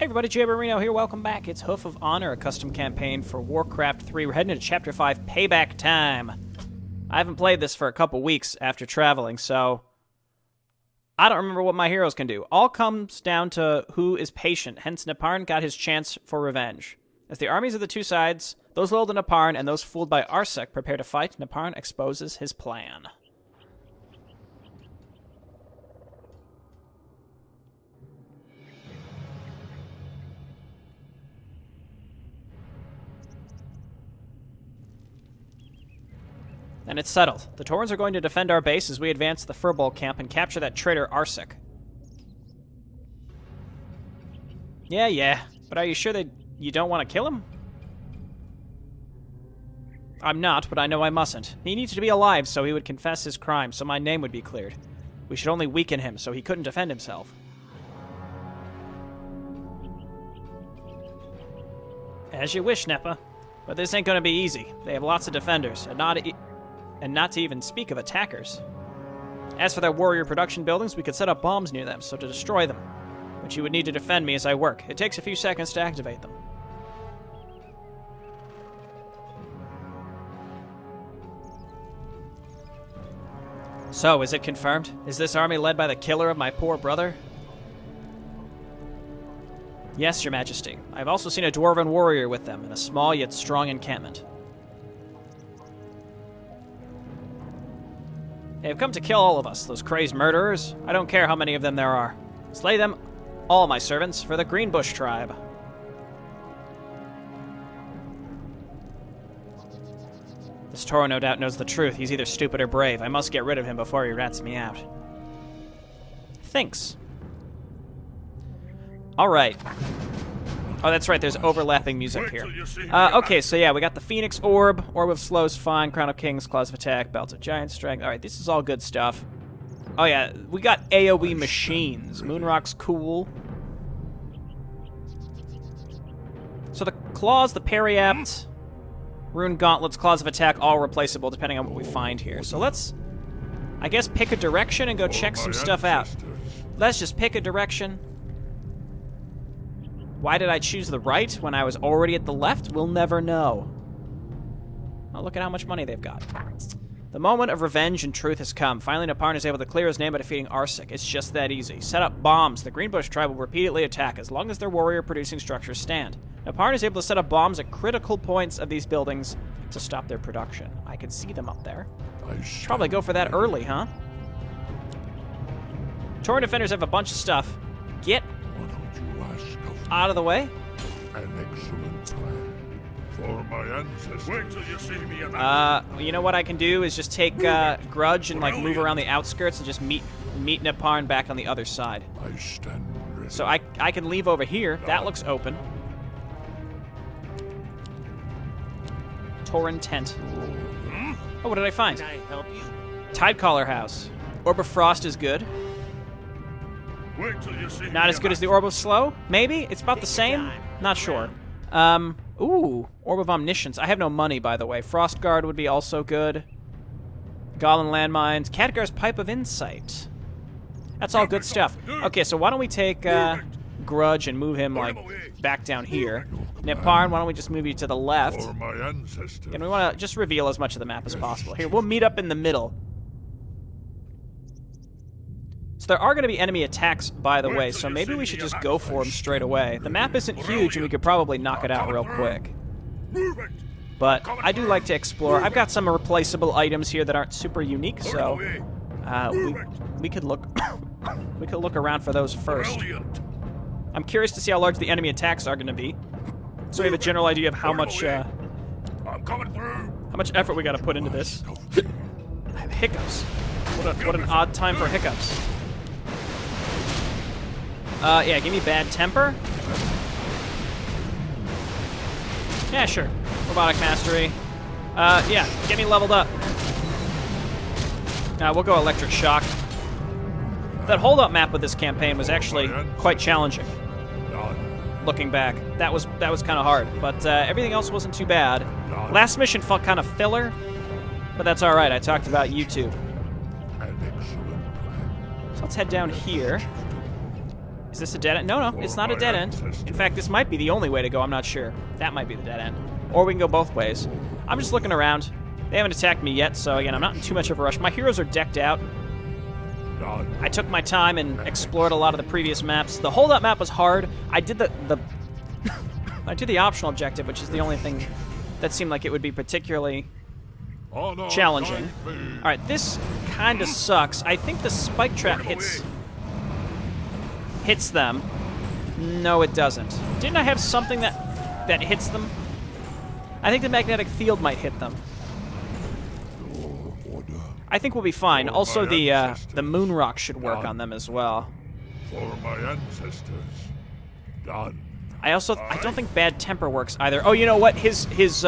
Hey everybody, JayborinoPlays here, welcome back. It's Hoof of Honor, a custom campaign for Warcraft 3. We're heading into Chapter 5, Payback time. I haven't played this for a couple weeks after traveling, so I don't remember what my heroes can do. All comes down to who is patient, hence Neparne got his chance for revenge. As the armies of the two sides, those loyal to Neparne and those fooled by Arsec prepare to fight, Neparne exposes his plan. And it's settled. The Taurens are going to defend our base as we advance to the Furball camp and capture that traitor Arsec. Yeah, but are you sure that you don't want to kill him? I'm not, but I know I mustn't. He needs to be alive so he would confess his crime, so my name would be cleared. We should only weaken him so he couldn't defend himself. As you wish, Nepa. But this ain't gonna be easy. They have lots of defenders, and not to even speak of attackers. As for their warrior production buildings, we could set up bombs near them, so to destroy them. But you would need to defend me as I work. It takes a few seconds to activate them. So, is it confirmed? Is this army led by the killer of my poor brother? Yes, Your Majesty. I've also seen a dwarven warrior with them, in a small yet strong encampment. They have come to kill all of us, those crazed murderers. I don't care how many of them there are. Slay them, all my servants, for the Greenbush tribe. This Tauren no doubt knows the truth. He's either stupid or brave. I must get rid of him before he rats me out. Thanks. Alright. Oh, that's right, there's overlapping music here. Okay, so yeah, we got the Phoenix Orb, Orb of Slow's fine, Crown of Kings, Claws of Attack, Belt of Giant Strength. Alright, this is all good stuff. Oh yeah, we got AoE machines. Moonrock's cool. So the Claws, the Parry Apt, Rune Gauntlets, Claws of Attack, all replaceable depending on what we find here. So let's, I guess, pick a direction and go check some stuff out. Let's just pick a direction. Why did I choose the right when I was already at the left? We'll never know. Oh, look at how much money they've got. The moment of revenge and truth has come. Finally, Neparne is able to clear his name by defeating Arsec. It's just that easy. Set up bombs. The Greenbush tribe will repeatedly attack as long as their warrior-producing structures stand. Neparne is able to set up bombs at critical points of these buildings to stop their production. I can see them up there. Probably go for that early, huh? Tauren defenders have a bunch of stuff. Get out of the way. An excellent plan for my ancestors. Wait till you see me. You know what I can do is just take Grudge and like move around the outskirts and just meet Neparne back on the other side. I stand ready. So I can leave over here. That looks open. Tauren tent. Oh, what did I find? Can I help you? Tidecaller House. Orb of Frost is good. Wait till you see Not as good as the Orb of Slow? Maybe? It's about the same? Not sure. Ooh, Orb of Omniscience. I have no money, by the way. Frost Guard would be also good. Goblin Landmines. Khadgar's Pipe of Insight. That's all good stuff. Okay, so why don't we take Grudge and move him, like, back down here. Neparne, why don't we just move you to the left? For my ancestors. And we want to just reveal as much of the map as possible. Here, we'll meet up in the middle. So there are going to be enemy attacks, by the way, so maybe we should just go for them straight away. The map isn't huge, and we could probably knock it out real quick. But I do like to explore. I've got some replaceable items here that aren't super unique, so we could look we could look around for those first. I'm curious to see how large the enemy attacks are going to be, so we have a general idea of how much effort we got to put into this. I have hiccups. What an odd time for hiccups. Yeah, give me bad temper. Yeah, sure. Robotic mastery. Yeah, get me leveled up. We'll go electric shock. That hold-up map with this campaign was actually quite challenging. Looking back, that was kind of hard, but everything else wasn't too bad. Last mission felt kind of filler, but that's all right. I talked about YouTube. So let's head down here. this a dead end? No, it's not a dead end. In fact, this might be the only way to go. I'm not sure. That might be the dead end. Or we can go both ways. I'm just looking around. They haven't attacked me yet, so again, I'm not in too much of a rush. My heroes are decked out. I took my time and explored a lot of the previous maps. The holdup map was hard. I did the I did the optional objective, which is the only thing that seemed like it would be particularly challenging. All right, this kind of sucks. I think the spike trap hits them. No, it doesn't. Didn't I have something that hits them? I think the magnetic field might hit them. I think we'll be fine. Also, the moon rock should work on them as well. For my ancestors, done. I don't think bad temper works either. Oh, you know what? His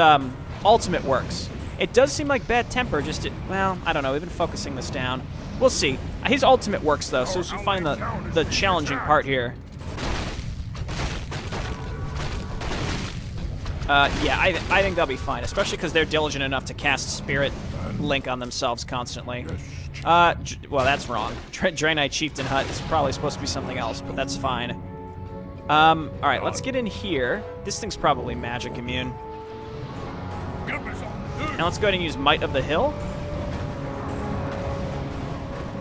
ultimate works. It does seem like bad temper just well, I don't know. We've been focusing this down. We'll see. His ultimate works though, so we should find the challenging part here. Yeah, I think they'll be fine, especially because they're diligent enough to cast Spirit Link on themselves constantly. Well, that's wrong. Draenei Chieftain Hut is probably supposed to be something else, but that's fine. All right, let's get in here. This thing's probably magic immune. Now let's go ahead and use Might of the Hill.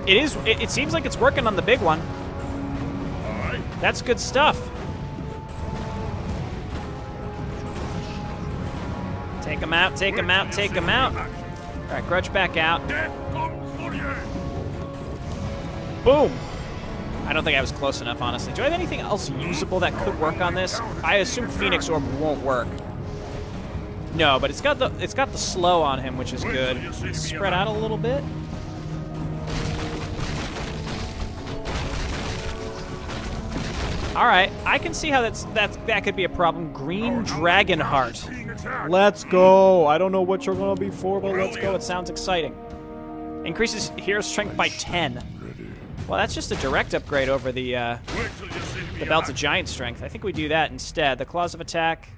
It seems like it's working on the big one. That's good stuff. Take him out, take him out, take him out. All right, Grudge back out. Boom. I don't think I was close enough, honestly. Do I have anything else usable that could work on this? I assume Phoenix Orb won't work. No, but it's got the slow on him, which is good. Spread out a little bit. All right, I can see how that could be a problem. Green Dragon Heart. Let's go. I don't know what you're gonna be for, but let's go. It sounds exciting. Increases hero strength by 10. Well, that's just a direct upgrade over the Belts of Giant Strength. I think we do that instead. The Claws of Attack.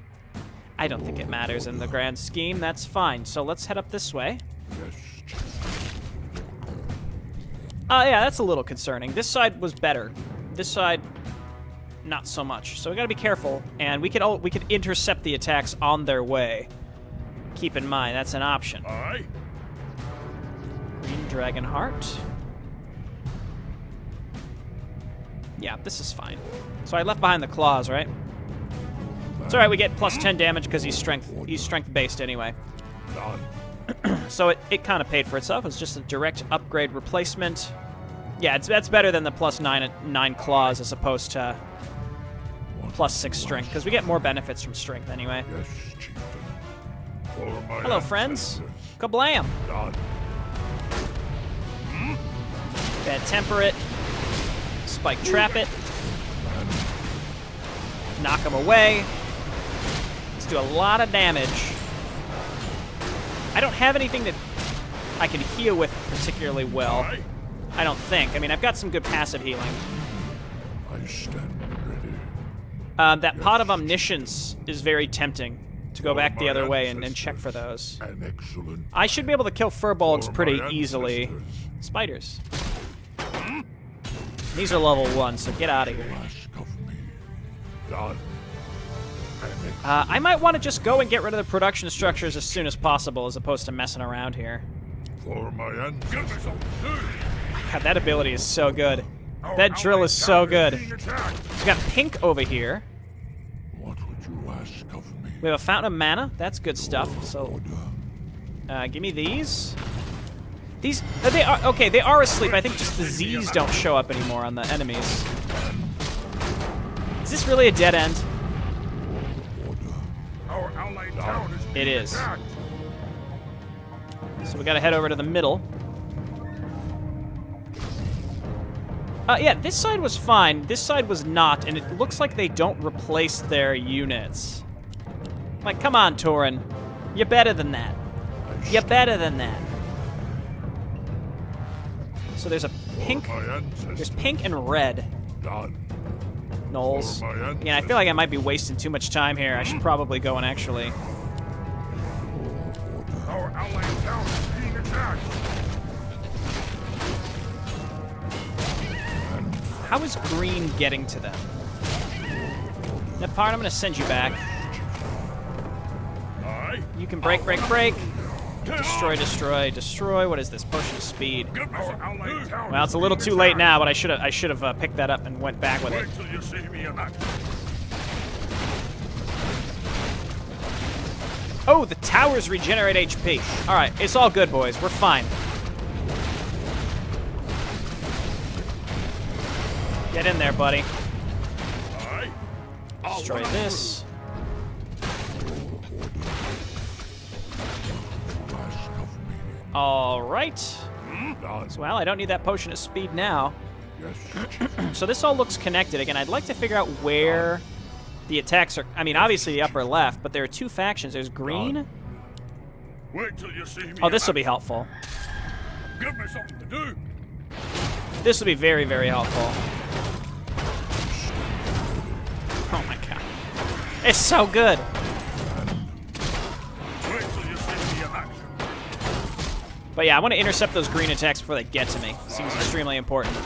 I don't think it matters in the grand scheme. That's fine. So let's head up this way. Yeah, that's a little concerning. This side was better. This side, not so much. So we gotta be careful, and we could intercept the attacks on their way. Keep in mind that's an option. Green Dragon Heart. Yeah, this is fine. So I left behind the claws, right? It's all right. We get plus 10 damage because he's strength based anyway. So it kind of paid for itself. It's just a direct upgrade replacement. Yeah, that's better than the plus 9 claws as opposed to plus 6 strength, because we get more benefits from strength anyway. Hello, friends. Kablam. Bad temper it. Spike trap it. Knock him away. Let's do a lot of damage. I don't have anything that I can heal with particularly well. I don't think. I mean, I've got some good passive healing. I stand ready. That Pot of Omniscience is very tempting to go back the other way and check for those. I should be able to kill furbolgs pretty easily. Spiders. These are level 1, so get out of here. I might want to just go and get rid of the production structures as soon as possible, as opposed to messing around here. For my ancestors. God, that ability is so good. That drill is so good. We got pink over here. What would you ask of me? We have a Fountain of Mana. That's good stuff. So, give me these. These, they are asleep. I think just the Z's don't show up anymore on the enemies. Is this really a dead end? It is. So we gotta head over to the middle. Yeah, this side was fine. This side was not, and it looks like they don't replace their units. Like, come on, Tauren. You're better than that. You're better than that. So there's a pink. There's pink and red. Knolls. Again, I feel like I might be wasting too much time here. I should probably go and actually. Our allied town is being attacked. How is green getting to them? Neparne, I'm going to send you back. You can break. Destroy, destroy, destroy. What is this? Potion of speed. Well, it's a little too late now, but I should have picked that up and went back with it. Oh, the towers regenerate HP. All right, it's all good, boys. We're fine. Get in there, buddy. Destroy this. All right. So, well, I don't need that potion of speed now. So this all looks connected. Again, I'd like to figure out where the attacks are. I mean, obviously the upper left, but there are two factions. There's green. Oh, this will be helpful. Give me something to do. This will be very, very helpful. Oh my god. It's so good. But yeah, I want to intercept those green attacks before they get to me. Seems extremely important.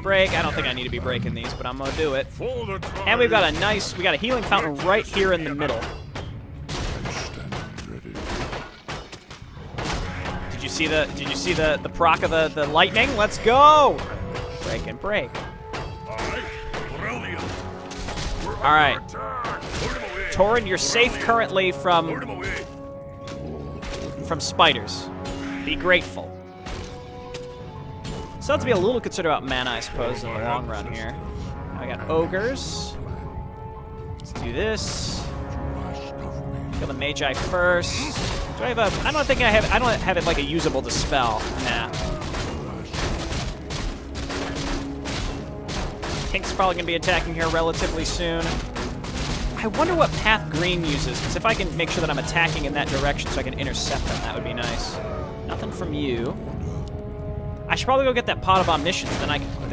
Break. I don't think I need to be breaking these, but I'm going to do it. And we've got a healing fountain right here in the middle. Did you see the proc of the lightning? Let's go! Break. All right. Tauren, you're safe currently from spiders. Be grateful. Still have to be a little concerned about mana, I suppose, in the long run here. Now I got ogres. Let's do this. Kill the magi first. Do I have a? I don't have it like a usable dispel. Nah. Pink's probably gonna be attacking here relatively soon. I wonder what path green uses, because if I can make sure that I'm attacking in that direction so I can intercept them, that would be nice. Nothing from you. I should probably go get that pot of omniscience, then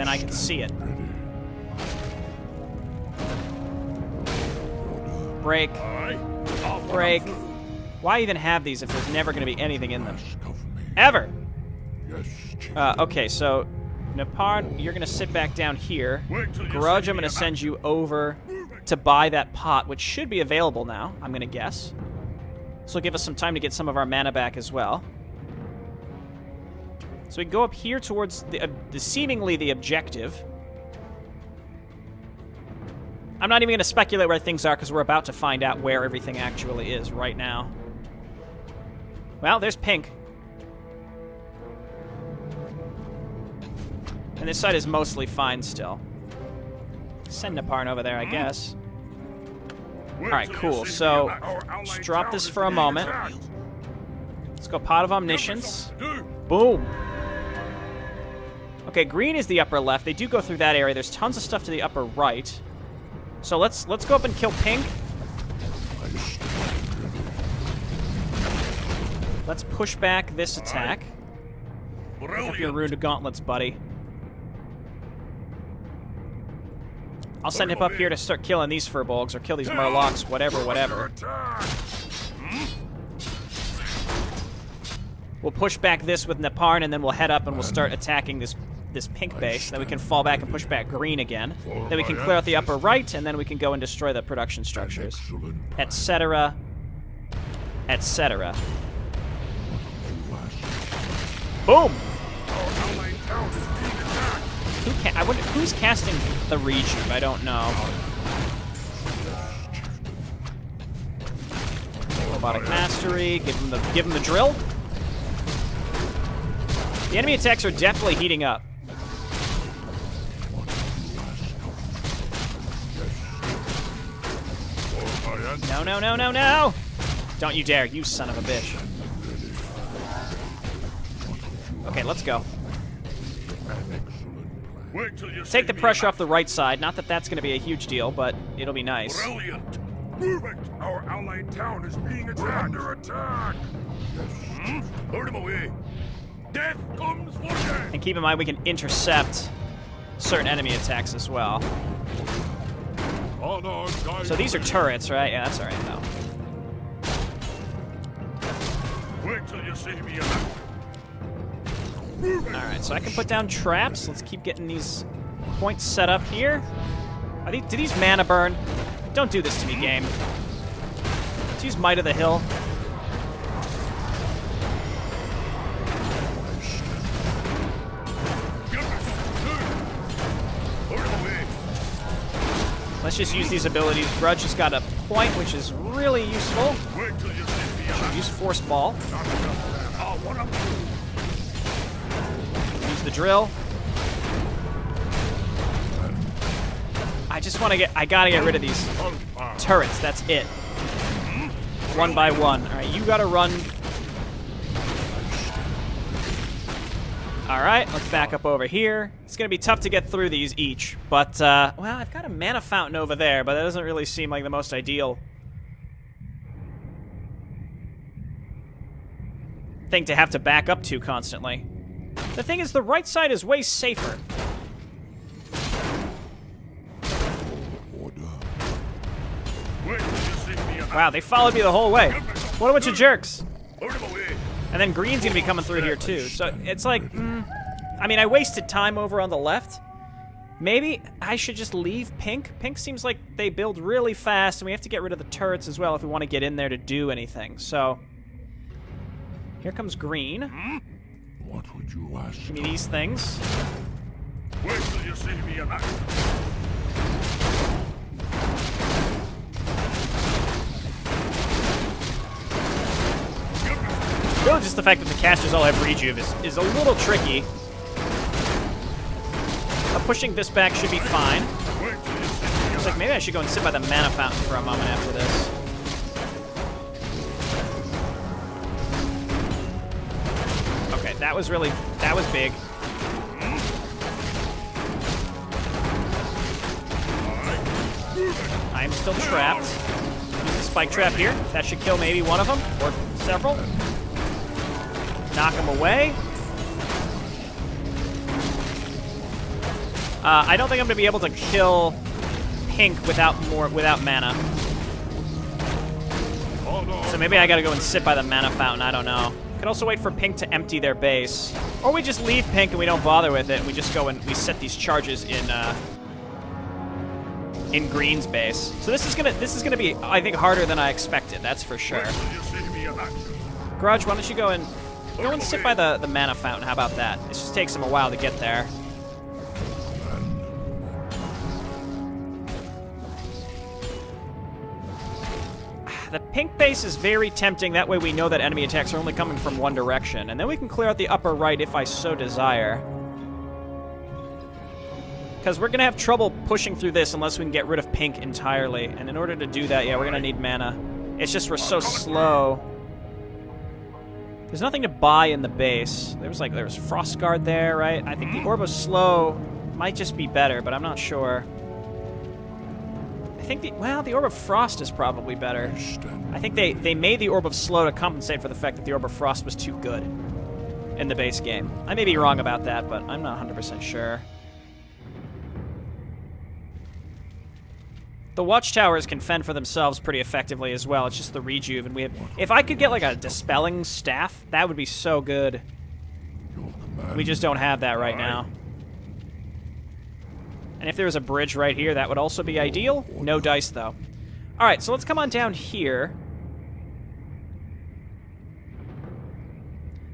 I can see it. Break. Why even have these if there's never going to be anything in them? Ever! Okay, so Neparne, you're going to sit back down here. Grudge, I'm going to send you over to buy that pot, which should be available now, I'm going to guess. This will give us some time to get some of our mana back as well. So we can go up here towards seemingly the objective. I'm not even going to speculate where things are because we're about to find out where everything actually is right now. Well, there's pink. And this side is mostly fine still. Send Neparne over there, I guess. Alright, cool. So, let's drop this for a moment. Let's go Pot of Omniscience. Boom. Okay, green is the upper left. They do go through that area. There's tons of stuff to the upper right. So let's go up and kill pink. Let's push back this attack. Pick up your Rune of Gauntlets, buddy. I'll send him up here to start killing these furbolgs or kill these murlocs, whatever. We'll push back this with Neparne, and then we'll head up and we'll start attacking this pink base. Then we can fall back and push back green again. Then we can clear out the upper right, and then we can go and destroy the production structures, etc., etc. Boom! Who's casting the rejuve? I don't know. Robotic Mastery. Give him the drill. The enemy attacks are definitely heating up. No! Don't you dare, you son of a bitch. Okay, let's go. Take the pressure off the right side. Not that that's going to be a huge deal, but it'll be nice. Brilliant! Move it! Our allied town is being attacked. We're under attack! Put him away! Death comes for death! And keep in mind, we can intercept certain enemy attacks as well. So these are turrets, right? Yeah, that's alright, though. Wait till you see me. Alright, so I can put down traps. Let's keep getting these points set up here. Do these mana burn? Don't do this to me, game. Let's use Might of the Hill. Let's just use these abilities. Grudge has got a point, which is really useful. Should use Force Ball. Use the drill. I gotta get rid of these turrets. That's it. One by one. All right, you gotta run. All right, let's back up over here. It's gonna be tough to get through these each, but well, I've got a mana fountain over there, but that doesn't really seem like the most ideal thing to have to back up to constantly. The thing is, the right side is way safer. Wow, they followed me the whole way. What a bunch of jerks. And then green's gonna be coming through here too. So it's like, I mean, I wasted time over on the left. Maybe I should just leave pink. Pink seems like they build really fast, and we have to get rid of the turrets as well if we want to get in there to do anything. So here comes green. What would you ask? Give me these things. Wait till you see me in action. Really, just the fact that the casters all have rejuve is a little tricky. Pushing this back should be fine. I was like, maybe I should go and sit by the mana fountain for a moment after this. Okay, that was big. I am still trapped. Use the spike trap here. That should kill maybe one of them, or several. Knock him away. I don't think I'm going to be able to kill pink without mana. So maybe I got to go and sit by the mana fountain. I don't know. Could also wait for pink to empty their base, or we just leave pink and we don't bother with it. And we just go and we set these charges in green's base. So this is gonna be, I think, harder than I expected. That's for sure. Grudge, why don't you go and sit by the mana fountain? How about that? It just takes them a while to get there. The pink base is very tempting. That way we know that enemy attacks are only coming from one direction. And then we can clear out the upper right if I so desire. Because we're going to have trouble pushing through this unless we can get rid of pink entirely. And in order to do that, yeah, we're going to need mana. It's just we're so slow. There's nothing to buy in the base. There was Frost Guard there, right? I think the Orb of Slow might just be better, but I'm not sure. I think the Orb of Frost is probably better. I think they made the Orb of Slow to compensate for the fact that the Orb of Frost was too good in the base game. I may be wrong about that, but I'm not 100% sure. The Watchtowers can fend for themselves pretty effectively as well. It's just the rejuve, and if I could get like a Dispelling Staff, that would be so good. We just don't have that right now. And if there was a bridge right here, that would also be ideal. No dice, though. All right, so let's come on down here.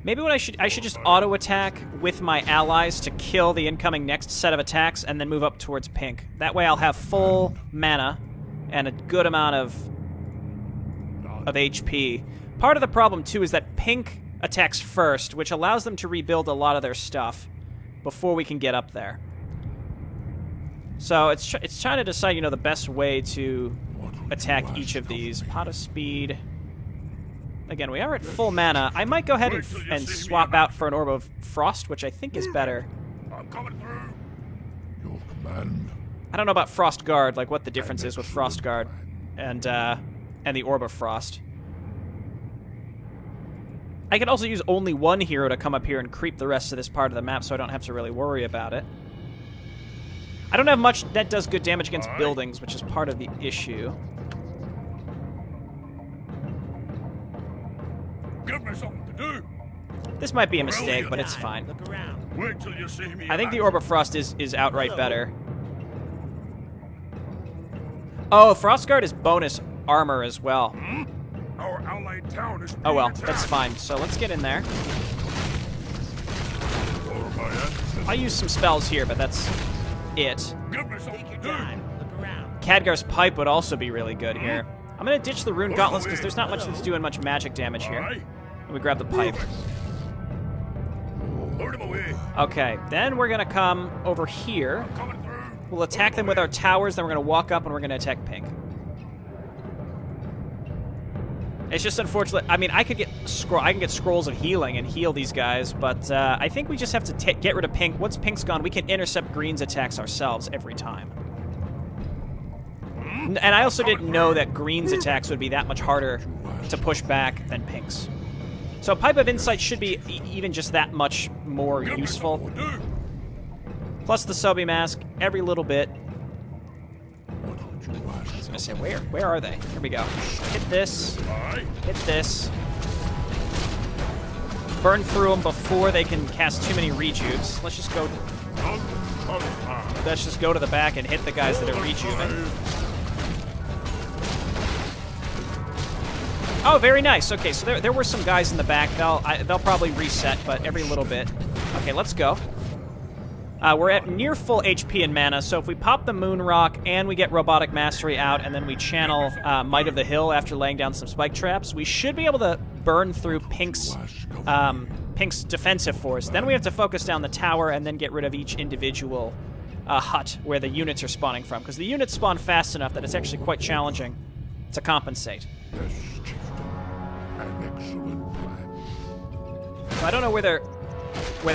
Maybe what I should just auto-attack with my allies to kill the incoming next set of attacks and then move up towards pink. That way I'll have full mana and a good amount of HP. Part of the problem, too, is that pink attacks first, which allows them to rebuild a lot of their stuff before we can get up there. So it's trying to decide, the best way to attack each of these. Pot of Speed. Again, we are at full mana. I might go ahead and swap out for an Orb of Frost, which I think is better. I'm coming through. Your command. I don't know about Frost Guard, like what the difference is with Frost Guard and the Orb of Frost. I could also use only one hero to come up here and creep the rest of this part of the map, so I don't have to really worry about it. I don't have much that does good damage against buildings, which is part of the issue. Give me something to do. This might be a mistake, but it's fine. Look around. Wait till you see me. I think the Orb of Frost is outright better. Oh, Frostguard is bonus armor as well. Our allied town is being Oh well, attacked. that's fine. So let's get in there. For my ancestors. I'll use some spells here, but that's it. Give me some. Take your time. Look around. Khadgar's Pipe would also be really good here. I'm gonna ditch the Rune Gauntlets because there's not much that's doing much magic damage here. Aye. And we grab the pipe. Lure them away. Okay, then we're gonna come over here. Coming through. We'll attack them with our towers, then we're gonna walk up and we're gonna attack Pink. It's just unfortunate. I mean, I can get scrolls of healing and heal these guys, but I think we just have to get rid of Pink. Once Pink's gone, we can intercept Green's attacks ourselves every time. And I also didn't know that Green's attacks would be that much harder to push back than Pink's. So Pipe of Insight should be even just that much more useful. Plus the Sobi Mask, every little bit. I was gonna say, where are they? Here we go. Hit this. Aye. Hit this. Burn through them before they can cast too many rejuves. Let's just go. Let's just go to the back and hit the guys that are rejuving. Oh, very nice. Okay, so there were some guys in the back. They'll probably reset, but every little bit. Okay, let's go. We're at near full HP and mana, so if we pop the Moon Rock and we get Robotic Mastery out and then we channel Might of the Hill after laying down some spike traps, we should be able to burn through Pink's defensive force. Then we have to focus down the tower and then get rid of each individual hut where the units are spawning from, because the units spawn fast enough that it's actually quite challenging to compensate. Yes, chieftain. An excellent plan. So I don't know where they're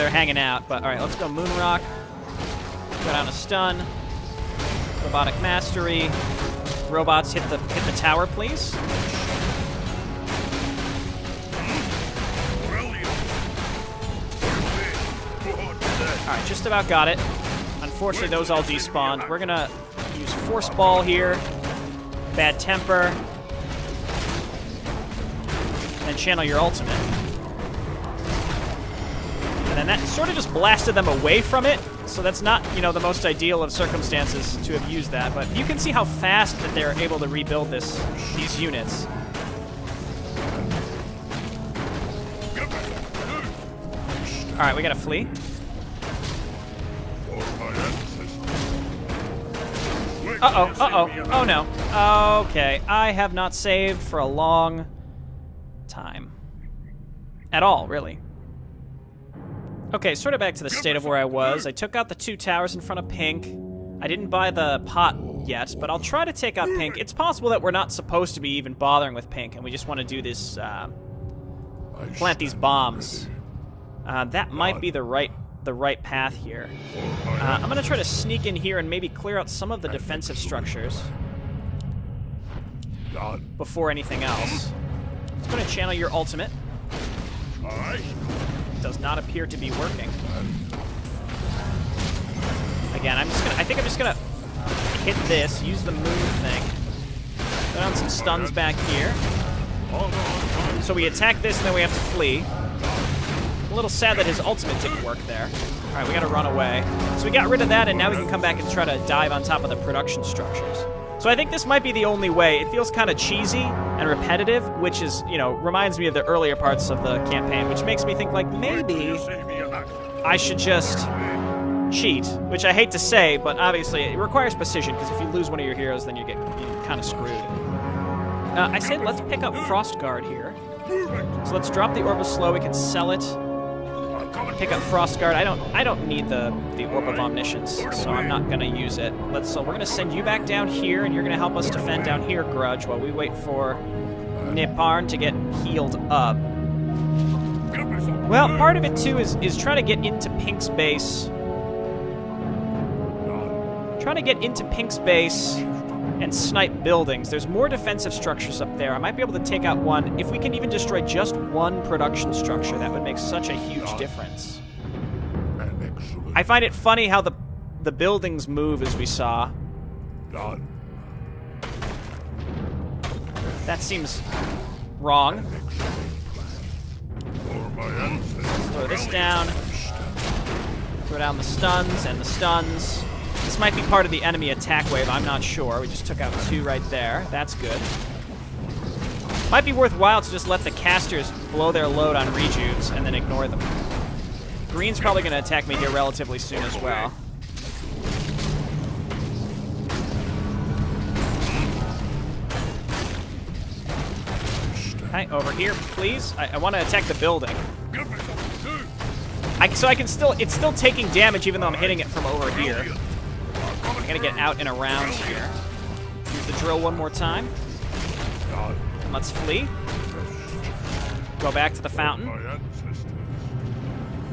hanging out, but all right, let's go Moon Rock. Go down a stun. Robotic Mastery. Robots hit the tower, please. All right, just about got it. Unfortunately, those all despawned. We're gonna use Force Ball here. Bad Temper. And channel your ultimate. And then that sort of just blasted them away from it, so that's not, the most ideal of circumstances to have used that, but you can see how fast that they're able to rebuild these units. Alright, we gotta flee. Oh no. Okay, I have not saved for a long time. At all, really. Okay, sort of back to the state of where I was. I took out the 2 towers in front of Pink. I didn't buy the pot yet, but I'll try to take out Pink. It's possible that we're not supposed to be even bothering with Pink, and we just want to do this, plant these bombs. That might be the right path here. I'm going to try to sneak in here and maybe clear out some of the defensive structures before anything else. It's going to channel your ultimate. Does not appear to be working. Again, I think I'm just gonna hit this, use the move thing. Put on some stuns back here. So we attack this and then we have to flee. A little sad that his ultimate didn't work there. Alright, we gotta run away. So we got rid of that and now we can come back and try to dive on top of the production structures. So I think this might be the only way. It feels kind of cheesy and repetitive, which is, reminds me of the earlier parts of the campaign, which makes me think, like, maybe I should just cheat, which I hate to say, but obviously it requires precision, because if you lose one of your heroes, then you're kind of screwed. I say let's pick up Frostguard here. So let's drop the Orb of Slow. We can sell it. Pick up Frostguard. I don't need the Orb of Omniscience, so I'm not gonna use it. So we're gonna send you back down here, and you're gonna help us defend down here, Grudge, while we wait for Neparne to get healed up. Well, part of it too is try to get into Pink's base. Try to get into Pink's base and snipe buildings. There's more defensive structures up there. I might be able to take out one. If we can even destroy just one production structure, that would make such a huge difference. I find it funny how the buildings move, as we saw. That seems wrong. Throw this down. Throw down the stuns and the stuns. This might be part of the enemy attack wave. I'm not sure. We just took out 2 right there. That's good. Might be worthwhile to just let the casters blow their load on rejuves and then ignore them. Green's probably going to attack me here relatively soon as well. Okay, over here, please. I want to attack the building. So I can still, it's still taking damage even though I'm hitting it from over here. I gotta get out and around here. Use the drill one more time. And let's flee. Go back to the fountain.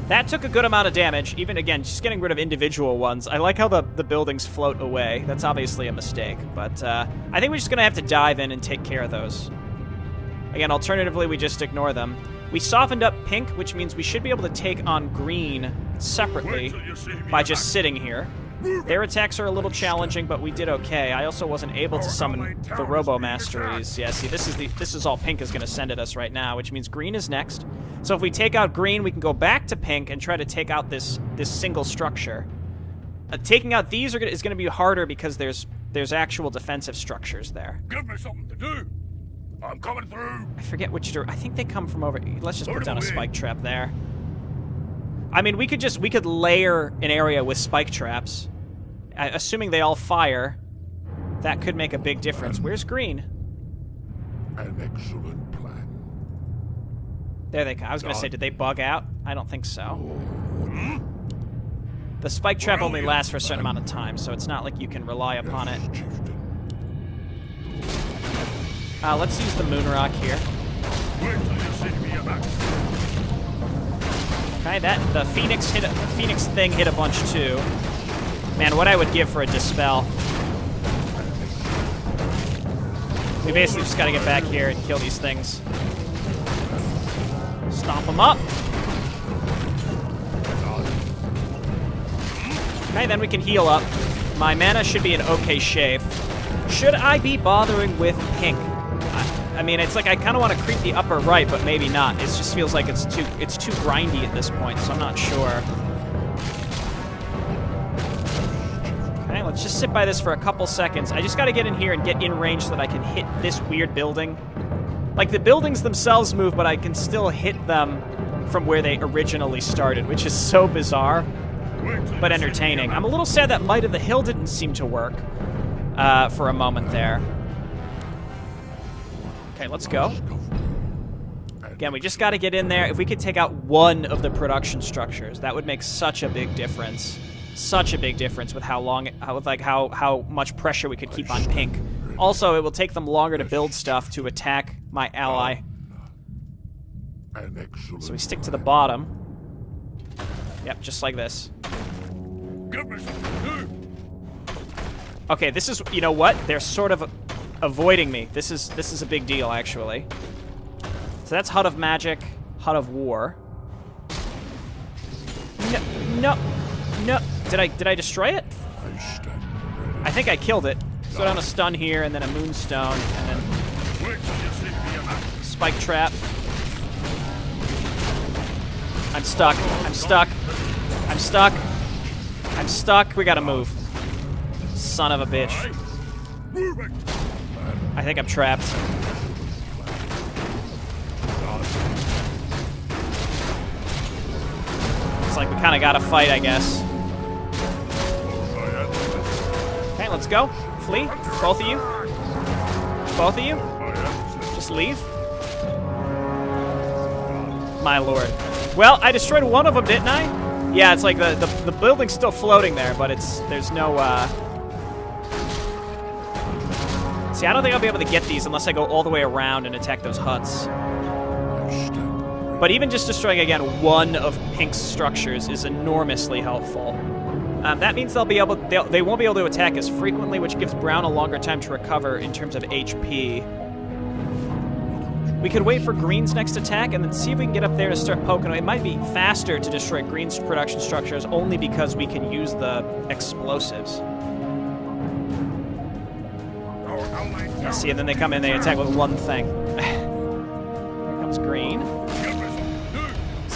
That took a good amount of damage, even again, just getting rid of individual ones. I like how the buildings float away. That's obviously a mistake, but I think we're just gonna have to dive in and take care of those. Again, alternatively, we just ignore them. We softened up pink, which means we should be able to take on green separately by just sitting here. Their attacks are a little challenging, but we did okay. I also wasn't able to summon the Robo Masteries. Yeah, see, this is all pink is going to send at us right now, which means green is next. So if we take out green, we can go back to pink and try to take out this single structure. Taking out these is going to be harder because there's actual defensive structures there. Give me something to do. I'm coming through. I forget which I think they come from over. Let's just put down a spike trap there. I mean, we could layer an area with spike traps. Assuming they all fire, that could make a big difference. Where's green? An excellent plan. There they come. I was going to say, did they bug out? I don't think so. The spike trap only lasts for a certain amount of time, so it's not like you can rely upon it. Let's use the moon rock here. Okay, the phoenix thing hit a bunch too. Man, what I would give for a dispel. We basically just got to get back here and kill these things. Stomp them up. Okay, then we can heal up. My mana should be in okay shape. Should I be bothering with pink? I mean, it's like I kind of want to creep the upper right, but maybe not. It just feels like it's too grindy at this point, so I'm not sure. Okay, let's just sit by this for a couple seconds. I just got to get in here and get in range so that I can hit this weird building. Like, the buildings themselves move, but I can still hit them from where they originally started, which is so bizarre, but entertaining. I'm a little sad that Might of the Hill didn't seem to work for a moment there. Okay, let's go. Again, we just got to get in there. If we could take out one of the production structures, that would make such a big difference. Such a big difference with how much pressure we could keep on pink. Also, it will take them longer to build stuff to attack my ally. So we stick to the bottom. Yep, just like this. Okay, this is, you know what? They're sort of avoiding me. This is a big deal, actually. So that's Hut of Magic, Hut of War. No. Did I destroy it? I think I killed it. Throw down a stun here, and then a moonstone, and then spike trap. I'm stuck. We gotta move. Son of a bitch. I think I'm trapped. It's like we kind of gotta fight, I guess. Okay, let's go. Flee. Both of you. Both of you. Just leave. My lord. Well, I destroyed one of them, didn't I? Yeah, it's like the building's still floating there, but there's no, See, I don't think I'll be able to get these unless I go all the way around and attack those huts. But even just destroying, again, one of Pink's structures is enormously helpful. That means they won't be able to attack as frequently, which gives Brown a longer time to recover in terms of HP. We could wait for Green's next attack and then see if we can get up there to start poking. It might be faster to destroy Green's production structures only because we can use the explosives. Yeah, see, and then they come in, they attack with one thing. Here comes Green.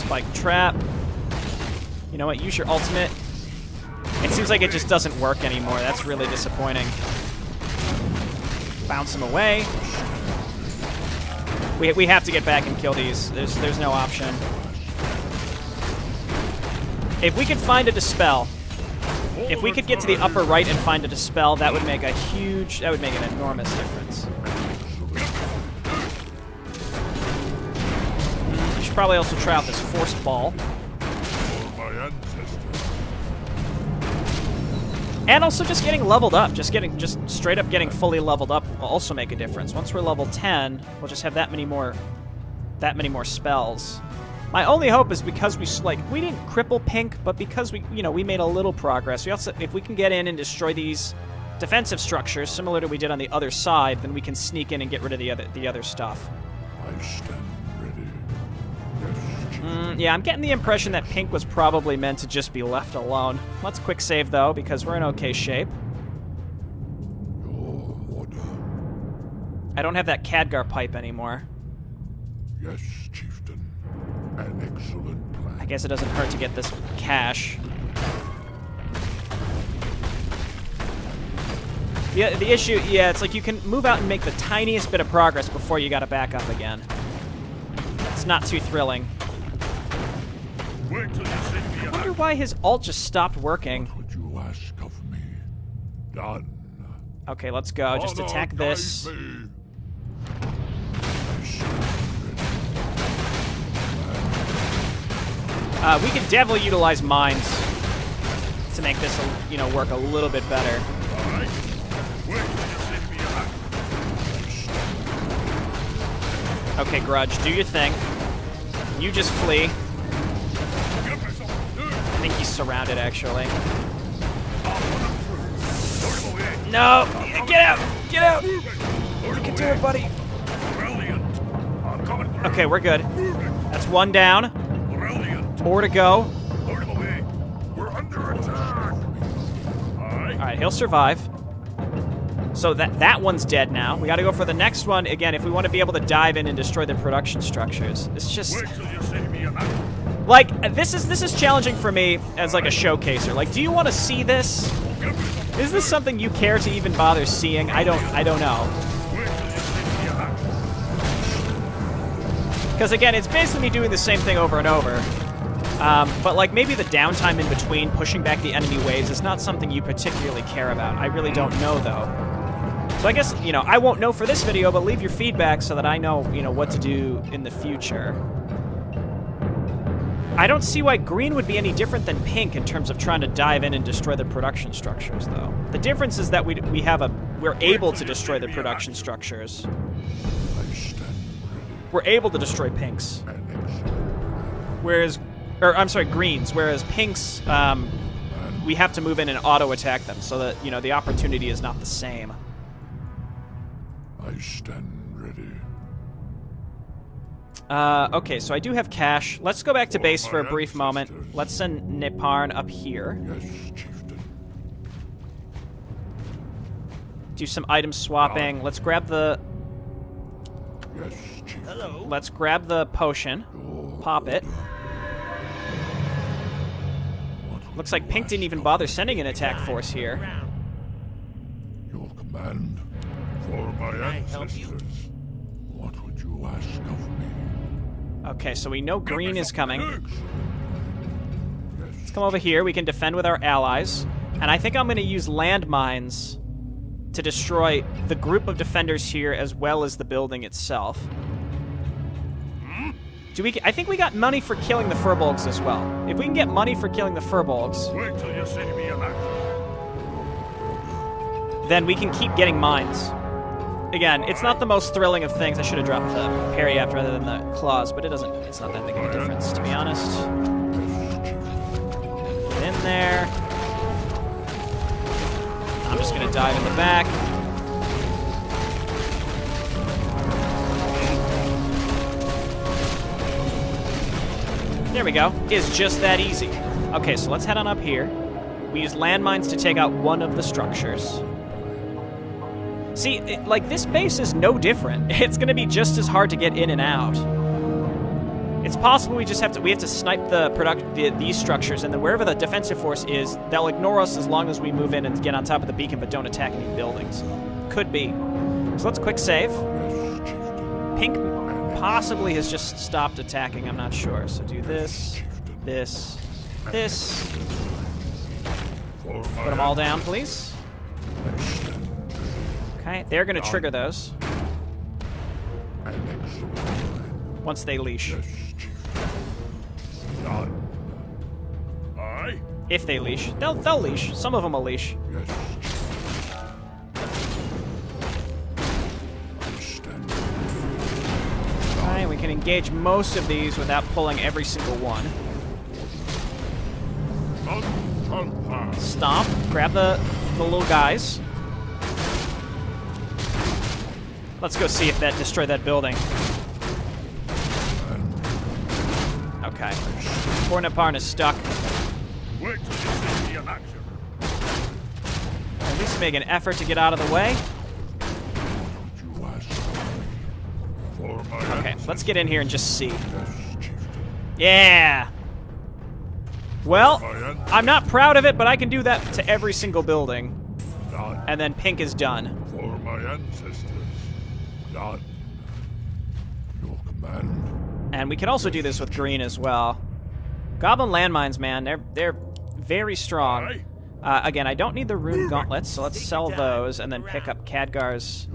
Spike trap. You know what? Use your ultimate. It seems like it just doesn't work anymore. That's really disappointing. Bounce him away. We have to get back and kill these. There's no option. If we could find a dispel, if we could get to the upper right and find a dispel, that would make an enormous difference. We should probably also try out this force ball. And also just getting leveled up, just straight up getting fully leveled up will also make a difference. Once we're level 10, we'll just have that many more spells. My only hope is because we didn't cripple Pink, but because we made a little progress. We also, if we can get in and destroy these defensive structures, similar to what we did on the other side, then we can sneak in and get rid of the other stuff. I stand ready. Yeah, I'm getting the impression that Pink was probably meant to just be left alone. Let's quick save, though, because we're in okay shape. Your order. I don't have that Khadgar pipe anymore. Yes, Chieftain. An excellent plan. I guess it doesn't hurt to get this cash. The issue, yeah, it's like you can move out and make the tiniest bit of progress before you gotta back up again. It's not too thrilling. Wait till you see me. I wonder why his ult just stopped working. What would you ask of me? Done. Okay, let's go. Just attack this. We can definitely utilize mines to make this, work a little bit better. All right. Wait till you see me. Okay, Grudge, do your thing. You just flee. I think he's surrounded, actually. No! Get out! Get out! You can do it, buddy. Okay, we're good. That's one down. 4 to go. We're under attack. Alright, he'll survive. So that one's dead now. We gotta go for the next one, again, if we want to be able to dive in and destroy the production structures. It's just... Wait till you see me. Like, this is challenging for me as, like, a showcaser. Like, do you want to see this? Is this something you care to even bother seeing? I don't know. Because, again, it's basically me doing the same thing over and over. But, like, maybe the downtime in between, pushing back the enemy waves, is not something you particularly care about. I really don't know, though. So I guess, I won't know for this video, but leave your feedback so that I know, what to do in the future. I don't see why green would be any different than pink in terms of trying to dive in and destroy the production structures, though. The difference is that we're able to destroy the production structures. We're able to destroy pinks. Greens. Whereas pinks, we have to move in and auto-attack them, so that, the opportunity is not the same. I stand ready. Okay, so I do have cash. Let's go back to base for a brief moment. Let's send Neparne up here. Yes, Chieftain. Do some item swapping. Let's grab the... Yes, Chieftain. Hello. Let's grab the potion. Pop it. Looks like Pink didn't even bother sending an attack force here. Your command for my ancestors. What would you ask of me? Okay, so we know green is coming. Let's come over here. We can defend with our allies. And I think I'm going to use landmines to destroy the group of defenders here as well as the building itself. I think we got money for killing the furbolgs as well. If we can get money for killing the furbolgs, Wait till you see me in action. then we can keep getting mines. Again, it's not the most thrilling of things. I should have dropped the parry after rather than the claws, but it's not that big of a difference, to be honest. Get in there. I'm just going to dive in the back. There we go. It's just that easy. Okay, so let's head on up here. We use landmines to take out one of the structures. See, this base is no different. It's going to be just as hard to get in and out. It's possible we have to snipe these structures, and then wherever the defensive force is, they'll ignore us as long as we move in and get on top of the beacon, but don't attack any buildings. Could be. So let's quick save. Pink possibly has just stopped attacking. I'm not sure. So do this, this, this. Put them all down, please. Okay, they're going to trigger those once they leash. If they leash. They'll leash. Some of them will leash. Alright, we can engage most of these without pulling every single one. Stomp. Grab the little guys. Let's go see if that destroyed that building. Okay. Poor Neparne is stuck. At least make an effort to get out of the way. Okay, let's get in here and just see. Yeah! Well, I'm not proud of it, but I can do that to every single building. And then pink is done. For my ancestors, done. Your command. And we can also do this with green as well. Goblin landmines, man, they're very strong. Again, I don't need the rune gauntlets, so let's sell those and then pick up Khadgar's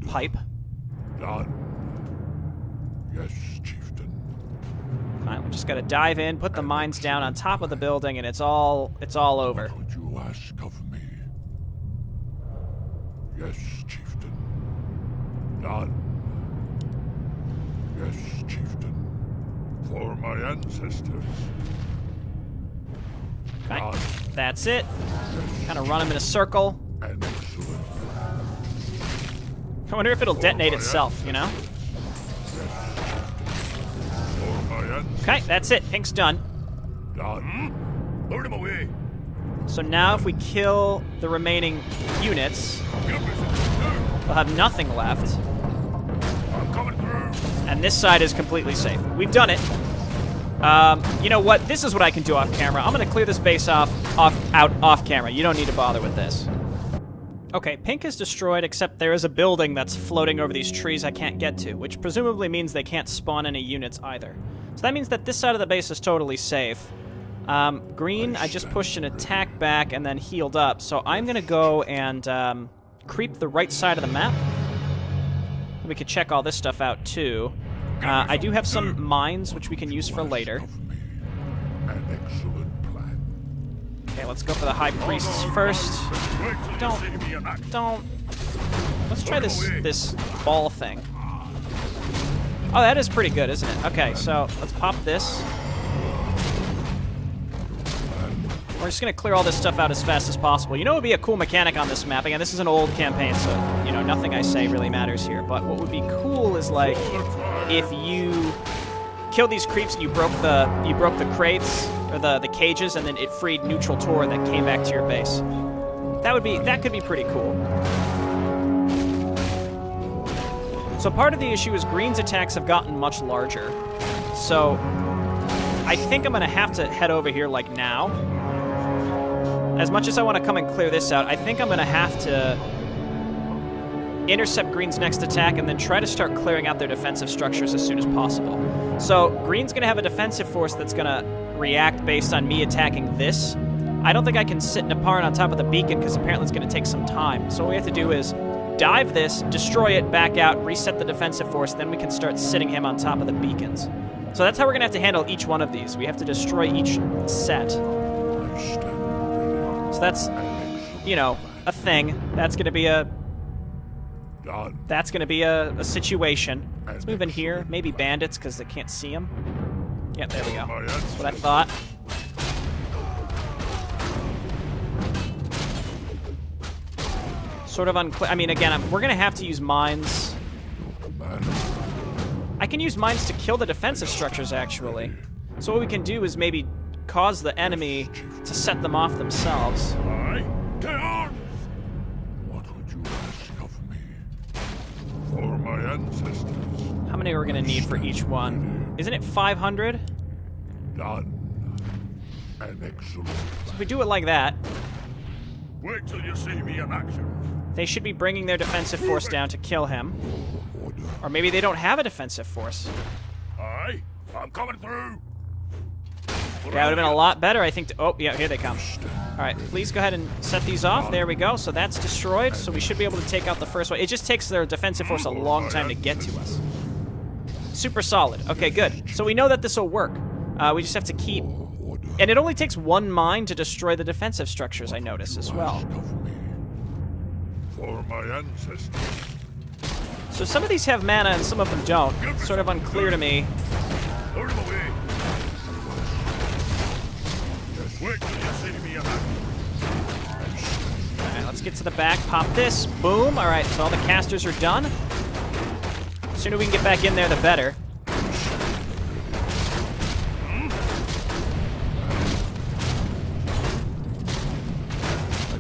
pipe. Done. Yes, chieftain. Fine, we just gotta dive in, put the mines down on top of the building, and it's all over. What would you ask of me? Yes, chieftain. Done. Yes, chieftain. For my ancestors. Okay, that's it. Kind of run them in a circle. Excellent. I wonder if it'll detonate itself, you know? Okay, that's it. Pink's done. Done. Load him away. So now if we kill the remaining units, we'll have nothing left. I'm coming through. And this side is completely safe. We've done it. You know what? This is what I can do off camera. I'm going to clear this base off camera. You don't need to bother with this. Okay, pink is destroyed, except there is a building that's floating over these trees I can't get to, which presumably means they can't spawn any units either. So that means that this side of the base is totally safe. Green, I just pushed an attack back and then healed up, so I'm going to go and creep the right side of the map. We could check all this stuff out, too. I do have some mines, which we can use for later. Okay, let's go for the High Priests first. Don't. Let's try this ball thing. Oh, that is pretty good, isn't it? Okay, so let's pop this. We're just going to clear all this stuff out as fast as possible. You know what would be a cool mechanic on this map? Again, this is an old campaign, so, you know, nothing I say really matters here. But what would be cool is, like, if you killed these creeps and you broke the crates, or the cages, and then it freed neutral Tauren that came back to your base. That could be pretty cool. So part of the issue is Green's attacks have gotten much larger. So I think I'm going to have to head over here, like, now. As much as I want to come and clear this out, I think I'm going to have to intercept Green's next attack and then try to start clearing out their defensive structures as soon as possible. So Green's going to have a defensive force that's going to react based on me attacking this. I don't think I can sit Neparne on top of the beacon because apparently it's going to take some time. So what we have to do is dive this, destroy it, back out, reset the defensive force, then we can start sitting him on top of the beacons. So that's how we're going to have to handle each one of these. We have to destroy each set. So that's, you know, a thing. That's going to be a situation. Let's move in here. Maybe bandits because they can't see them. Yep, there we go. That's what I thought. Sort of unclear. I mean, again, we're going to have to use mines. I can use mines to kill the defensive structures, actually. So what we can do is maybe cause the enemy to set them off themselves. What would you ask of me? For my ancestors. How many are we going to need for each one? Isn't it 500? Done. An excellent So if plan. we do it like that, Wait till you see me in action. they should be bringing their defensive force down to kill him. Or maybe they don't have a defensive force. Aye, I'm coming through. That would have been a lot better, I think. Oh, yeah, here they come. All right, please go ahead and set these off. There we go. So that's destroyed. So we should be able to take out the first one. It just takes their defensive force a long time to get to us. Super solid. Okay, good. So we know that this will work. We just have to keep... And it only takes one mine to destroy the defensive structures, I notice, as well. For my ancestors. So some of these have mana and some of them don't. It's sort of unclear to me. Lure them away. Just wait till you see me in action. Alright, let's get to the back. Pop this. Boom. Alright, so all the casters are done. The sooner we can get back in there, the better.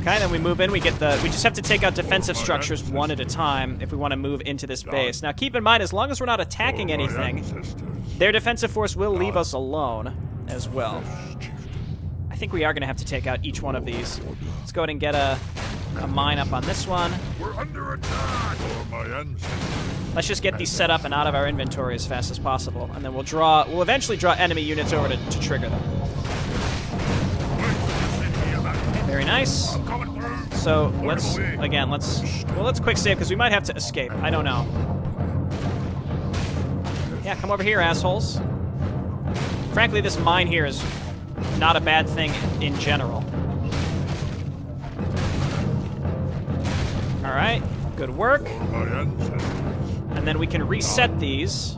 Okay, then we move in. We just have to take out defensive structures one at a time if we want to move into this base. Now, keep in mind, as long as we're not attacking anything, their defensive force will leave us alone as well. I think we are going to have to take out each one of these. Let's go ahead and get a mine up on this one. We're under attack. For my ancestors. Let's just get these set up and out of our inventory as fast as possible, and then we'll eventually draw enemy units over to trigger them. Very nice. So let's quick save because we might have to escape. I don't know. Yeah, come over here, assholes. Frankly, this mine here is not a bad thing in general. All right, good work. And then we can reset these.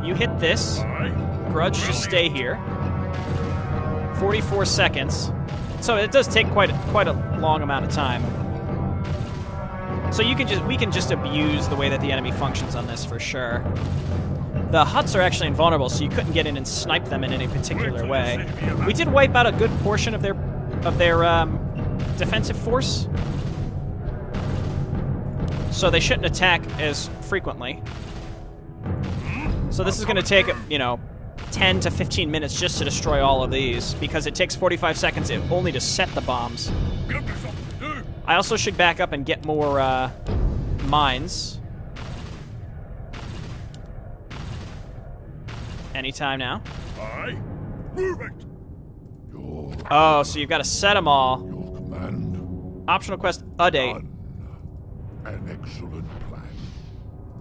You hit this. Grudge, just stay here. 44 seconds. So it does take quite a long amount of time. So we can just abuse the way that the enemy functions on this for sure. The huts are actually invulnerable, so you couldn't get in and snipe them in any particular way. We did wipe out a good portion of their defensive force, so they shouldn't attack as frequently. So this is going to take, 10 to 15 minutes just to destroy all of these, because it takes 45 seconds only to set the bombs. I also should back up and get more mines. Anytime now. Oh, so you've got to set them all. Optional quest, a date. An excellent plan.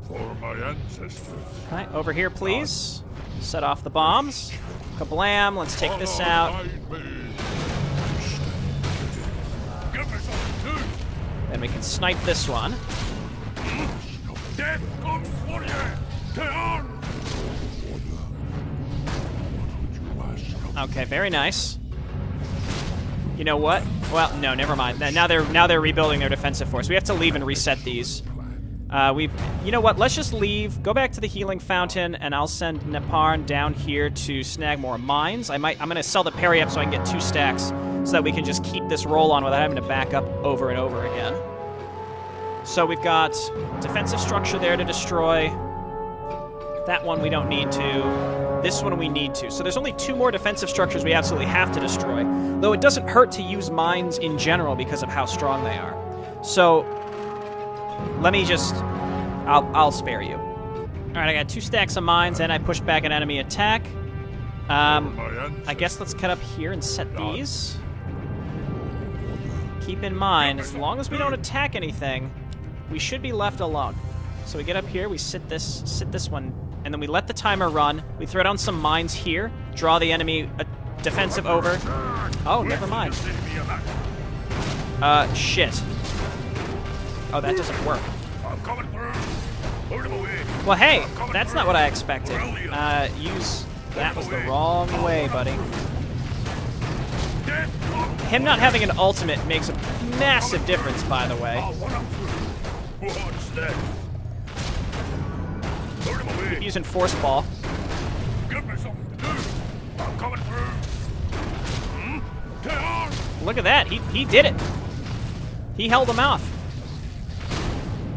For my ancestors. All right, over here, please. Set off the bombs. Kablam, let's take this out. Then we can snipe this one. Death comes warrior! Okay, very nice. You know what? Well, no, never mind. Now they're rebuilding their defensive force. We have to leave and reset these. You know what? Let's just leave. Go back to the healing fountain, and I'll send Neparne down here to snag more mines. I'm gonna sell the parry up so I can get 2 stacks, so that we can just keep this roll on without having to back up over and over again. So we've got defensive structure there to destroy. That one we don't need to. This one we need to. So there's only 2 more defensive structures we absolutely have to destroy. Though it doesn't hurt to use mines in general because of how strong they are. So let me just... I'll spare you. Alright, I got 2 stacks of mines, and I pushed back an enemy attack. I guess let's cut up here and set these. Keep in mind, as long as we don't attack anything, we should be left alone. So we get up here, we sit this one, and then we let the timer run. We throw down some mines here, draw the enemy defensive over. Oh, never mind. Shit. Oh, that doesn't work. Well, hey, that's not what I expected. That was the wrong way, buddy. Him not having an ultimate makes a massive difference, by the way. Keep using force ball. Look at that. He did it. He held him off.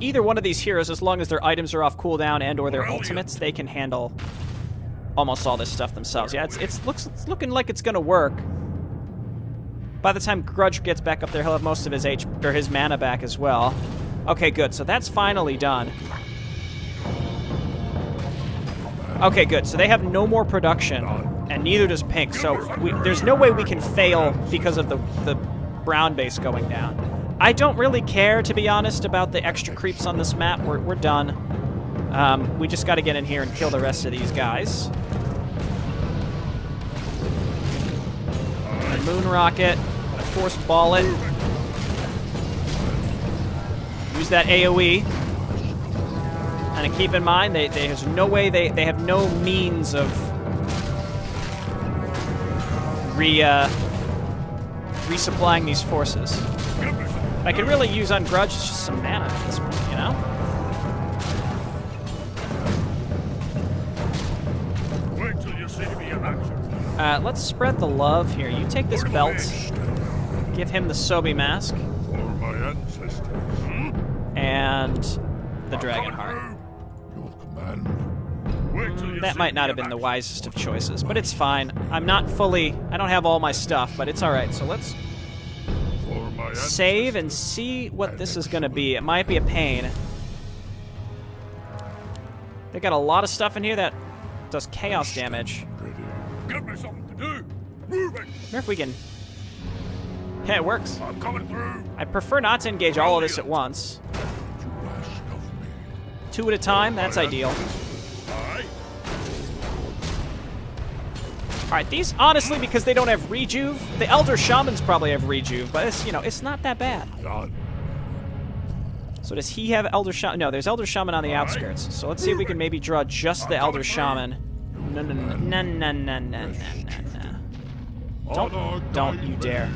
either one of these heroes, as long as their items are off cooldown and or their ultimates, they can handle almost all this stuff themselves. Yeah, it's looking like it's gonna work. By the time Grudge gets back up there, he'll have most of his mana back as well. Okay, good. So that's finally done. Okay, good. So they have no more production, and neither does Pink. So there's no way we can fail because of the brown base going down. I don't really care, to be honest, about the extra creeps on this map. We're done. We just got to get in here and kill the rest of these guys. And Moon Rocket. Gonna force ball it. Use that AoE. And keep in mind, there's no way they have no means of resupplying these forces. What I could really use on Grudge is just some mana at this point, you know? Wait till you see me in action. Let's spread the love here. You take this belt. Give him the Sobi mask. For my ancestors. And the Dragon Heart. That might not have been the wisest of choices, but it's fine. I don't have all my stuff, but it's alright. So let's save and see what this is going to be. It might be a pain. They got a lot of stuff in here that does chaos damage. Give me something to do. Move it. I wonder if we can... Yeah, it works. I'm coming through. I prefer not to engage all of this at once. 2 at a time, that's ideal. Alright, these, honestly, because they don't have rejuve, the Elder Shamans probably have rejuve, but it's, you know, it's not that bad. So does he have Elder Shaman? No, there's Elder Shaman on the outskirts. So let's see if we can maybe draw just the Elder Shaman. No. Don't you dare.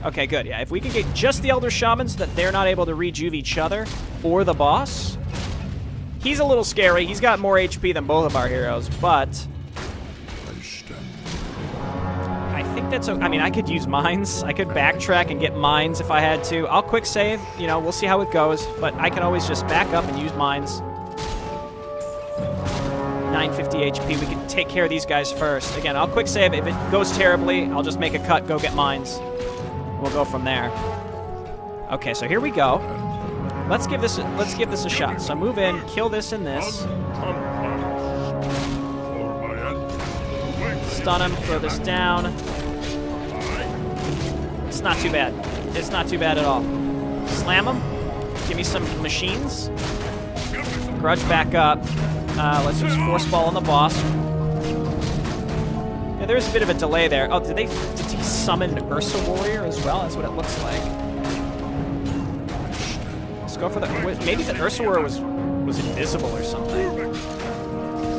Okay, good. Yeah, if we can get just the Elder Shaman so that they're not able to rejuve each other or the boss. He's a little scary. He's got more HP than both of our heroes, but I think that's... I mean, I could use mines. I could backtrack and get mines if I had to. I'll quick save. You know, we'll see how it goes, but I can always just back up and use mines. 950 HP. We can take care of these guys first. Again, I'll quick save. If it goes terribly, I'll just make a cut, go get mines. We'll go from there. Okay, so here we go. Let's give this a shot. So move in, kill this and this. Stun him, throw this down. It's not too bad. It's not too bad at all. Slam him. Give me some machines. Grudge back up. Let's use Force Ball on the boss. Yeah, there's a bit of a delay there. Oh, did he summon Ursa Warrior as well? That's what it looks like. Let's go for the... Maybe the Ursa Warrior was invisible or something.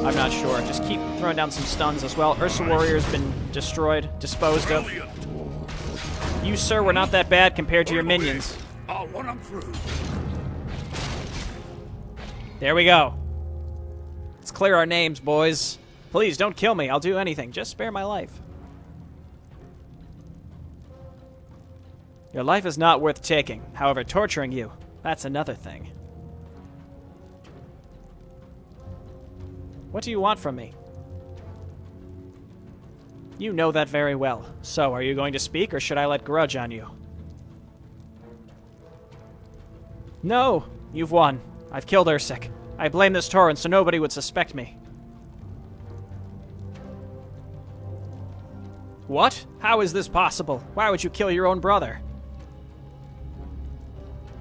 I'm not sure. Just keep throwing down some stuns as well. Ursa Warrior's been destroyed, disposed of. You, sir, were not that bad compared to your minions. I'll run them through. There we go. Let's clear our names, boys. Please, don't kill me. I'll do anything. Just spare my life. Your life is not worth taking. However, torturing you, that's another thing. What do you want from me? You know that very well. So, are you going to speak, or should I let Grudge on you? No! You've won. I've killed Ursik. I blame this Tauren so nobody would suspect me. What? How is this possible? Why would you kill your own brother?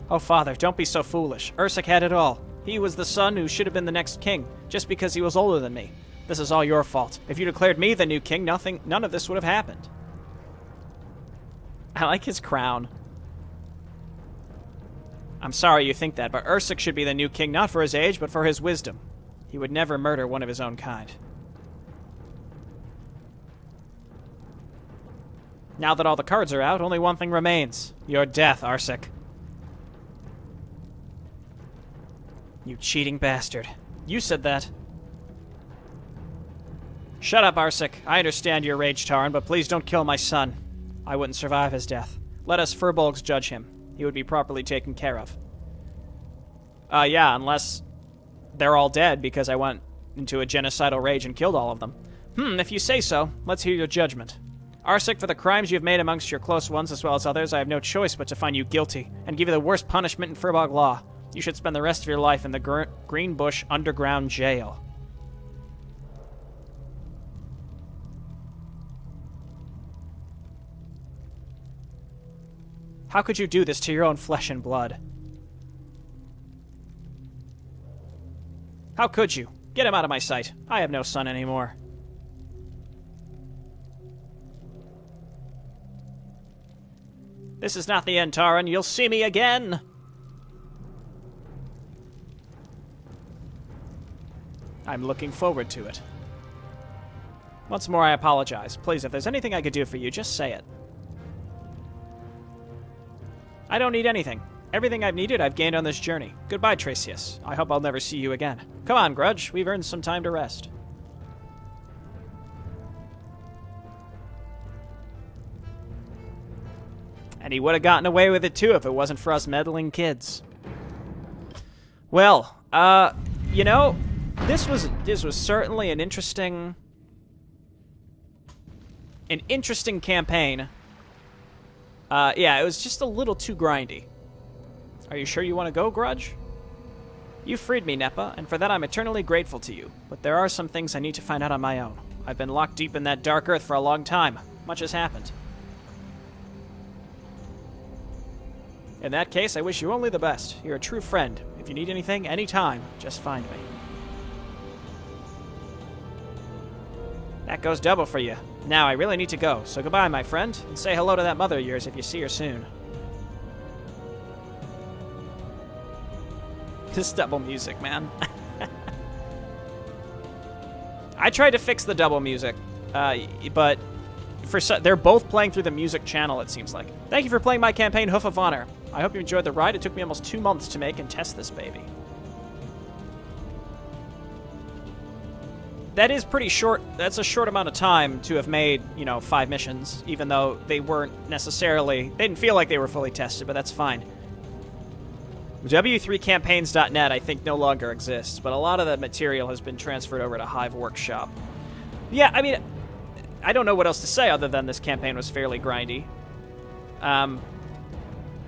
Oh, Father, don't be so foolish. Ursik had it all. He was the son who should have been the next king, just because he was older than me. This is all your fault. If you declared me the new king, none of this would have happened. I like his crown. I'm sorry you think that, but Ursik should be the new king not for his age, but for his wisdom. He would never murder one of his own kind. Now that all the cards are out, only one thing remains. Your death, Ursik. You cheating bastard. You said that. Shut up, Ursik. I understand your rage, Tauren, but please don't kill my son. I wouldn't survive his death. Let us Furbolgs judge him. He would be properly taken care of. Yeah, unless they're all dead because I went into a genocidal rage and killed all of them. If you say so, let's hear your judgment. Arsic, for the crimes you have made amongst your close ones as well as others, I have no choice but to find you guilty and give you the worst punishment in Furbog law. You should spend the rest of your life in the Greenbush Underground Jail. How could you do this to your own flesh and blood? How could you? Get him out of my sight. I have no son anymore. This is not the end, Tauren. You'll see me again! I'm looking forward to it. Once more, I apologize. Please, if there's anything I could do for you, just say it. I don't need anything. Everything I've needed, I've gained on this journey. Goodbye, Tracius. I hope I'll never see you again. Come on, Grudge. We've earned some time to rest. And he would have gotten away with it, too, if it wasn't for us meddling kids. Well, you know, this was certainly an interesting campaign. Yeah, it was just a little too grindy. Are you sure you want to go, Grudge? You freed me, Nepa, and for that I'm eternally grateful to you. But there are some things I need to find out on my own. I've been locked deep in that dark earth for a long time. Much has happened. In that case, I wish you only the best. You're a true friend. If you need anything, anytime, just find me. That goes double for you. Now, I really need to go, so goodbye, my friend, and say hello to that mother of yours if you see her soon. This double music, man. I tried to fix the double music, but they're both playing through the music channel, it seems like. Thank you for playing my campaign, Hoof of Honor. I hope you enjoyed the ride. It took me almost 2 months to make and test this baby. That is pretty short. That's a short amount of time to have made, 5 missions, even though they weren't necessarily... They didn't feel like they were fully tested, but that's fine. W3campaigns.net, I think, no longer exists, but a lot of the material has been transferred over to Hive Workshop. Yeah, I mean, I don't know what else to say other than this campaign was fairly grindy.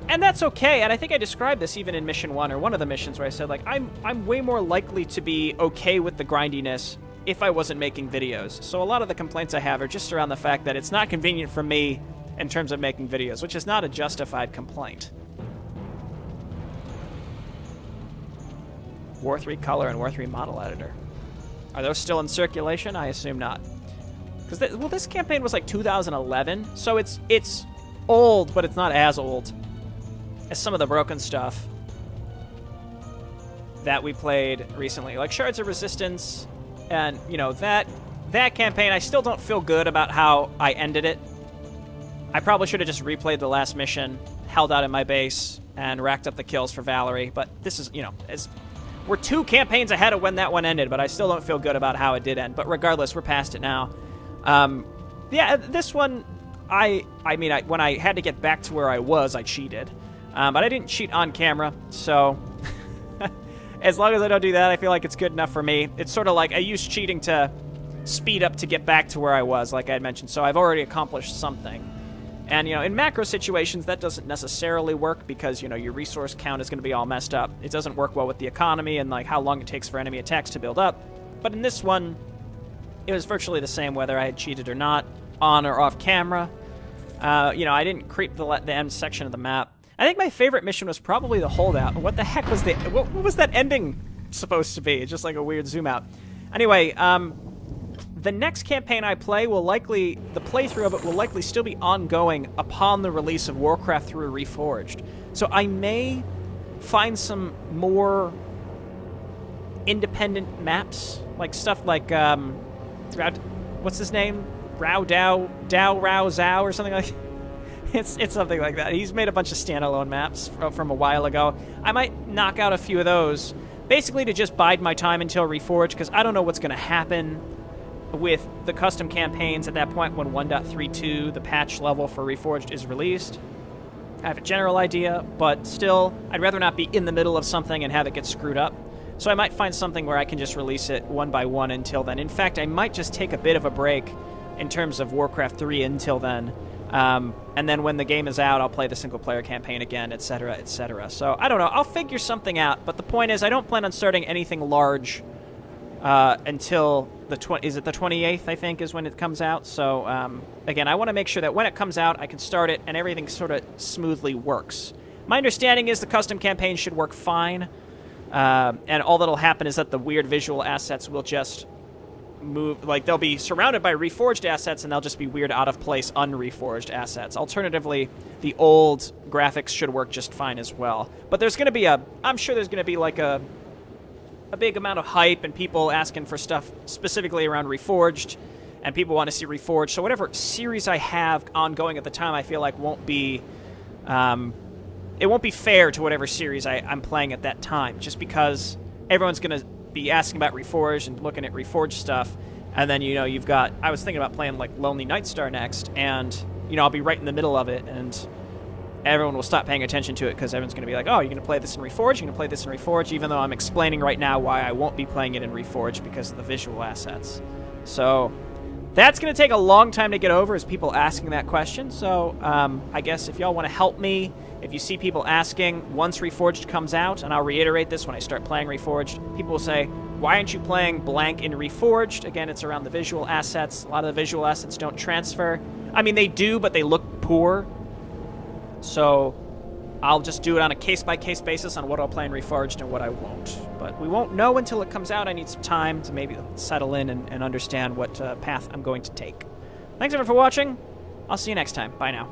And that's okay, and I think I described this even in Mission 1, or one of the missions where I said, like, I'm way more likely to be okay with the grindiness if I wasn't making videos. So a lot of the complaints I have are just around the fact that it's not convenient for me in terms of making videos, which is not a justified complaint. War 3 Color and War 3 Model Editor. Are those still in circulation? I assume not. Because, this campaign was like 2011, so it's old, but it's not as old as some of the broken stuff that we played recently. Like Shards of Resistance, and, that campaign, I still don't feel good about how I ended it. I probably should have just replayed the last mission, held out in my base, and racked up the kills for Valerie, but this is, we're 2 campaigns ahead of when that one ended, but I still don't feel good about how it did end. But regardless, we're past it now. Yeah, this one, when I had to get back to where I was, I cheated. But I didn't cheat on camera, so as long as I don't do that, I feel like it's good enough for me. It's sort of like I used cheating to speed up to get back to where I was, like I had mentioned, so I've already accomplished something. And, in macro situations, that doesn't necessarily work because, your resource count is going to be all messed up. It doesn't work well with the economy and, like, how long it takes for enemy attacks to build up. But in this one, it was virtually the same whether I had cheated or not, on or off camera. I didn't creep the end section of the map. I think my favorite mission was probably the holdout. What the heck was what was that ending supposed to be? It's just like a weird zoom out. Anyway, the next campaign I play the playthrough of it will likely still be ongoing upon the release of Warcraft 3 Reforged. So I may find some more independent maps, like stuff like, what's his name? Rao Rao Zhao or something like that. It's something like that. He's made a bunch of standalone maps from a while ago. I might knock out a few of those, basically to just bide my time until Reforged, because I don't know what's going to happen with the custom campaigns at that point when 1.32, the patch level for Reforged, is released. I have a general idea, but still, I'd rather not be in the middle of something and have it get screwed up. So I might find something where I can just release it one by one until then. In fact, I might just take a bit of a break in terms of Warcraft 3 until then. And then when the game is out, I'll play the single-player campaign again, etc., etc. So, I don't know. I'll figure something out, but the point is I don't plan on starting anything large until the 28th, I think, is when it comes out. So, again, I want to make sure that when it comes out, I can start it and everything sort of smoothly works. My understanding is the custom campaign should work fine, and all that'll happen is that the weird visual assets will just move, like they'll be surrounded by reforged assets and they'll just be weird out-of-place unreforged assets. Alternatively, the old graphics should work just fine as well. But there's going to be I'm sure there's going to be like a big amount of hype and people asking for stuff specifically around Reforged, and people want to see Reforged. So whatever series I have ongoing at the time, I feel like won't be, it won't be fair to whatever series I'm playing at that time, just because everyone's going to be asking about Reforged and looking at Reforged stuff, and then, you know, you've got, I was thinking about playing like Lonely Nightstar next, and, you know, I'll be right in the middle of it, and everyone will stop paying attention to it because everyone's going to be like, oh, you're going to play this in Reforged, you're going to play this in Reforged, even though I'm explaining right now why I won't be playing it in Reforged because of the visual assets. So that's going to take a long time to get over, is people asking that question. So I guess if y'all want to help me, if you see people asking once Reforged comes out, and I'll reiterate this when I start playing Reforged, people will say, why aren't you playing blank in Reforged? Again, it's around the visual assets. A lot of the visual assets don't transfer. I mean, they do, but they look poor. So I'll just do it on a case-by-case basis on what I'll play in Reforged and what I won't. But we won't know until it comes out. I need some time to maybe settle in and understand what path I'm going to take. Thanks, everyone, for watching. I'll see you next time. Bye now.